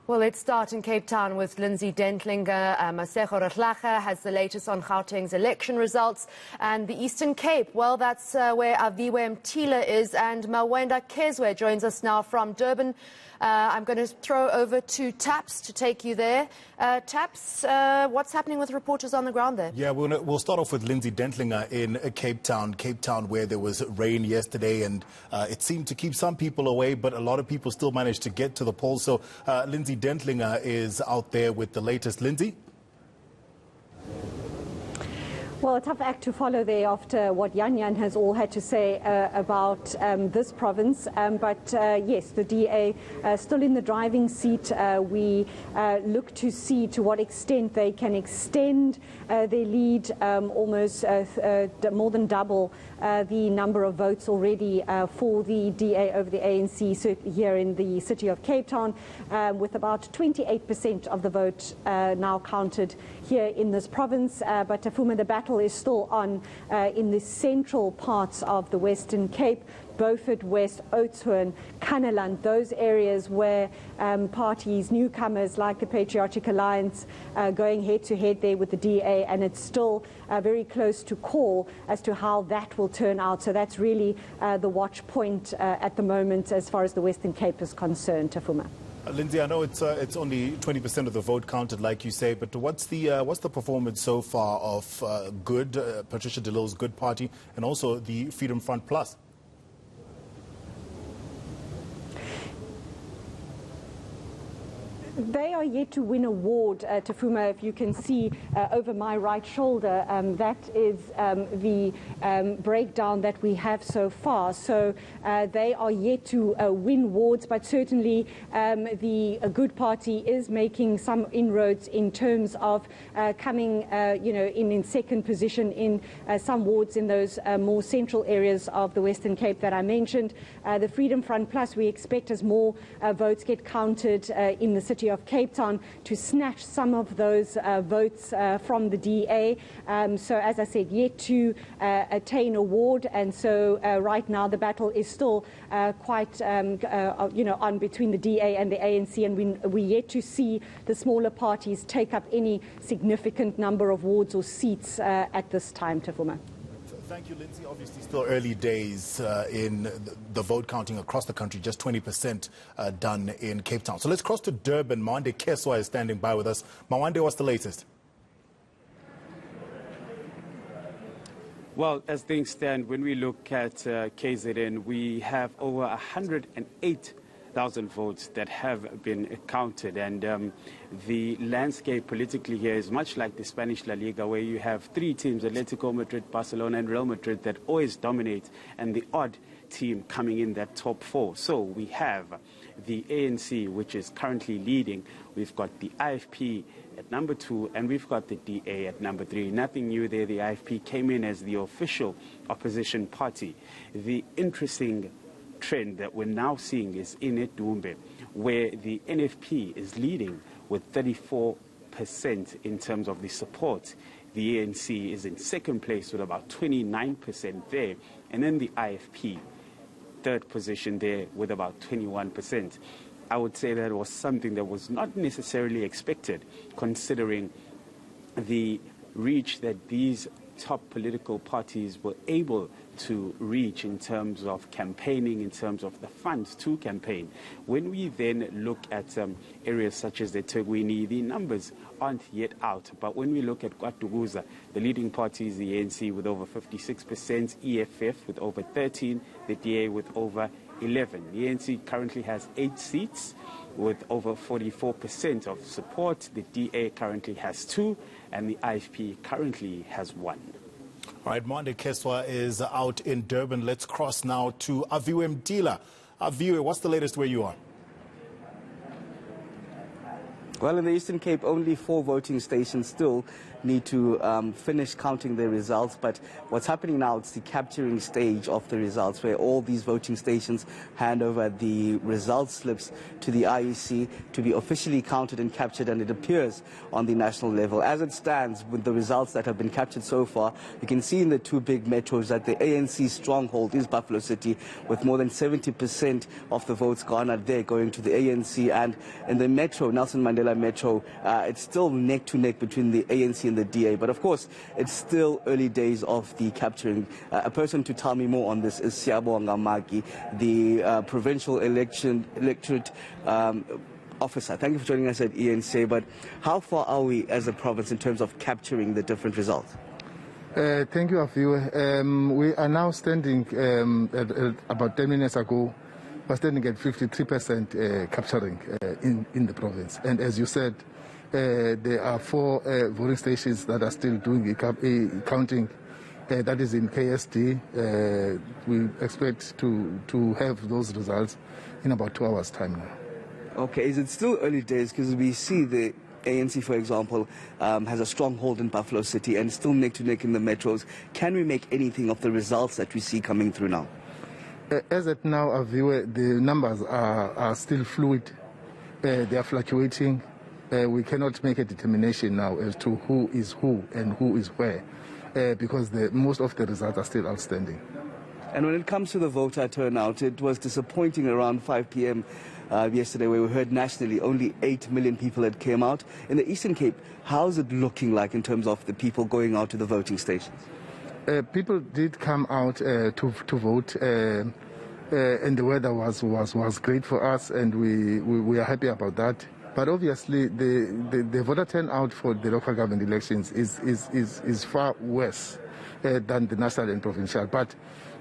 Well, let's start in Cape Town with Lindsay Dentlinger. Masego Ratlaga has the latest on Gauteng's election results. And the Eastern Cape, well, that's where Aviwe Mtila is. And Mawenda Kezwe joins us now from Durban. I'm going to throw over to Taps to take you there. Taps, what's happening with reporters on the ground there? Yeah, we'll start off with Lindsay Dentlinger in Cape Town, where there was rain yesterday, and it seemed to keep some people away, but a lot of people still managed to get to the polls. So Lindsay Dentlinger is out there with the latest. Lindsay? Well, a tough act to follow there after what Yan has all had to say about this province. Yes, the DA still in the driving seat. We look to see to what extent they can extend their lead, almost more than double the number of votes already for the DA over the ANC here in the city of Cape Town, with about 28% of the vote now counted here in this province. But Tafuma, the battle is still on in the central parts of the Western Cape, Beaufort West, Oudtshoorn, Kannaland, those areas where parties, newcomers like the Patriotic Alliance going head-to-head there with the DA, and it's still very close to call as to how that will turn out. So that's really the watch point at the moment as far as the Western Cape is concerned, Tafuma. Lindsay, I know it's only 20% of the vote counted, like you say, but what's the performance so far of Patricia de Lille's Good Party and also the Freedom Front Plus? They are yet to win a ward, Tafuma. If you can see over my right shoulder, that is the breakdown that we have so far. So they are yet to win wards, but certainly the Good Party is making some inroads in terms of coming, in second position in some wards in those more central areas of the Western Cape that I mentioned. The Freedom Front Plus, we expect as more votes get counted in the city of Cape Town to snatch some of those votes from the DA. So as I said, yet to attain a ward, and so right now the battle is still quite on between the DA and the ANC, and we yet to see the smaller parties take up any significant number of wards or seats at this time, Tafuma. Thank you, Lindsay. Obviously, still early days in the vote counting across the country, just 20% done in Cape Town. So let's cross to Durban. Mawenda Kezwe is standing by with us. Mawenda, what's the latest? Well, as things stand, when we look at KZN, we have over 108,000 votes that have been counted, and the landscape politically here is much like the Spanish La Liga, where you have three teams, Atletico Madrid, Barcelona and Real Madrid, that always dominate, and the odd team coming in that top four. So we have the ANC, which is currently leading. We've got the IFP at number 2, and we've got the DA at number 3. Nothing new there. The IFP came in as the official opposition party. The interesting trend that we're now seeing is in Durban, where the NFP is leading with 34% in terms of the support. The ANC is in second place with about 29% there, and then the IFP, third position there with about 21%. I would say that was something that was not necessarily expected, considering the reach that these top political parties were able to reach in terms of campaigning, in terms of the funds to campaign. When we then look at areas such as the Tegwini, the numbers aren't yet out. But when we look at KwaDukuza, the leading party is the ANC with over 56%, EFF with over 13%, the DA with over 11%. The ANC currently has 8 seats with over 44% of support. The DA currently has 2, and the IFP currently has 1. All right, Mawenda Kezwe is out in Durban. Let's cross now to Aviwe Mtila. Aviwe, what's the latest where you are? Well, in the Eastern Cape, only 4 voting stations still need to finish counting their results. But what's happening now, it's the capturing stage of the results, where all these voting stations hand over the result slips to the IEC to be officially counted and captured, and it appears on the national level. As it stands, with the results that have been captured so far, you can see in the 2 big metros that the ANC stronghold is Buffalo City, with more than 70% of the votes garnered there going to the ANC. And in the metro, Nelson Mandela Metro, it's still neck to neck between the ANC and the DA. But of course, it's still early days of the capturing. A person to tell me more on this is Siabonga Maki, the provincial electorate officer. Thank you for joining us at eNCA. But how far are we as a province in terms of capturing the different results? Thank you, Afiwe. We are now standing at about 10 minutes ago. We're standing at 53% capturing in the province. And as you said, there are 4 voting stations that are still doing counting. That is in KSD. We expect to have those results in about 2 hours' time now. Okay, is it still early days? Because we see the ANC, for example, has a stronghold in Buffalo City and still neck to neck in the metros. Can we make anything of the results that we see coming through now? As at now, Aviwe, the numbers are still fluid. They are fluctuating. We cannot make a determination now as to who is who and who is where, because most of the results are still outstanding. And when it comes to the voter turnout, it was disappointing around 5 p.m. Yesterday, where we heard nationally only 8 million people had came out. In the Eastern Cape, how's it looking like in terms of the people going out to the voting stations? People did come out to vote, and the weather was great for us, and we are happy about that. But obviously, the voter turnout for the local government elections is far worse than the national and provincial. But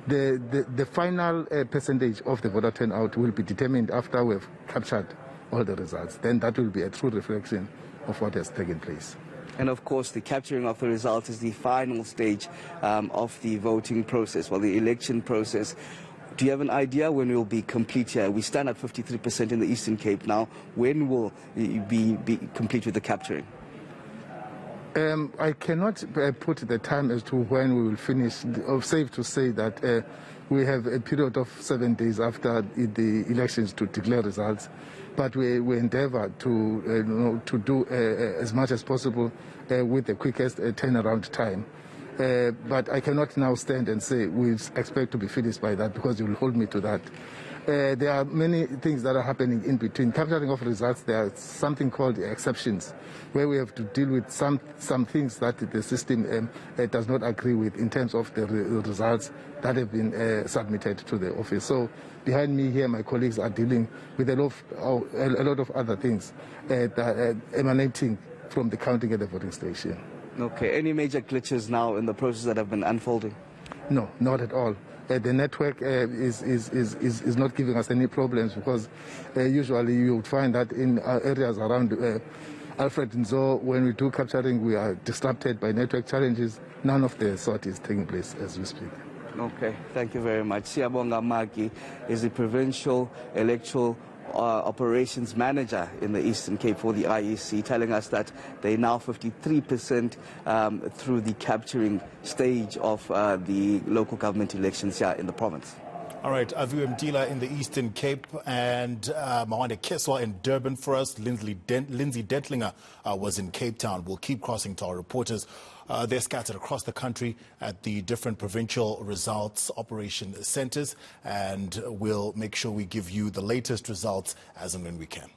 the final percentage of the voter turnout will be determined after we've captured all the results. Then that will be a true reflection of what has taken place. And of course, the capturing of the results is the final stage of the voting process, well, the election process. Do you have an idea when we'll be complete here? We stand at 53% in the Eastern Cape now. When will you be complete with the capturing? I cannot put the time as to when we will finish. Safe to say that we have a period of 7 days after the elections to declare results. But we endeavor to do as much as possible with the quickest turnaround time. But I cannot now stand and say we expect to be finished by that, because you will hold me to that. There are many things that are happening in between. Capturing of results, there are something called exceptions, where we have to deal with some things that the system does not agree with in terms of the results that have been submitted to the office. So behind me here, my colleagues are dealing with a lot of other things that are emanating from the counting at the voting station. Okay. Any major glitches now in the process that have been unfolding? No, not at all. The network is not giving us any problems, because usually you would find that in areas around Alfred Nzo, when we do capturing, we are disrupted by network challenges. None of the sort is taking place as we speak. Okay, thank you very much. Siabonga Maki is the provincial electoral operations manager in the Eastern Cape for the IEC, telling us that they're now 53% through the capturing stage of the local government elections here in the province. All right, Aviwe Mtila in the Eastern Cape, and Mawande Keswa in Durban for us. Lindsay Dentlinger was in Cape Town. We'll keep crossing to our reporters. They're scattered across the country at the different provincial results operation centers, and we'll make sure we give you the latest results as and when we can.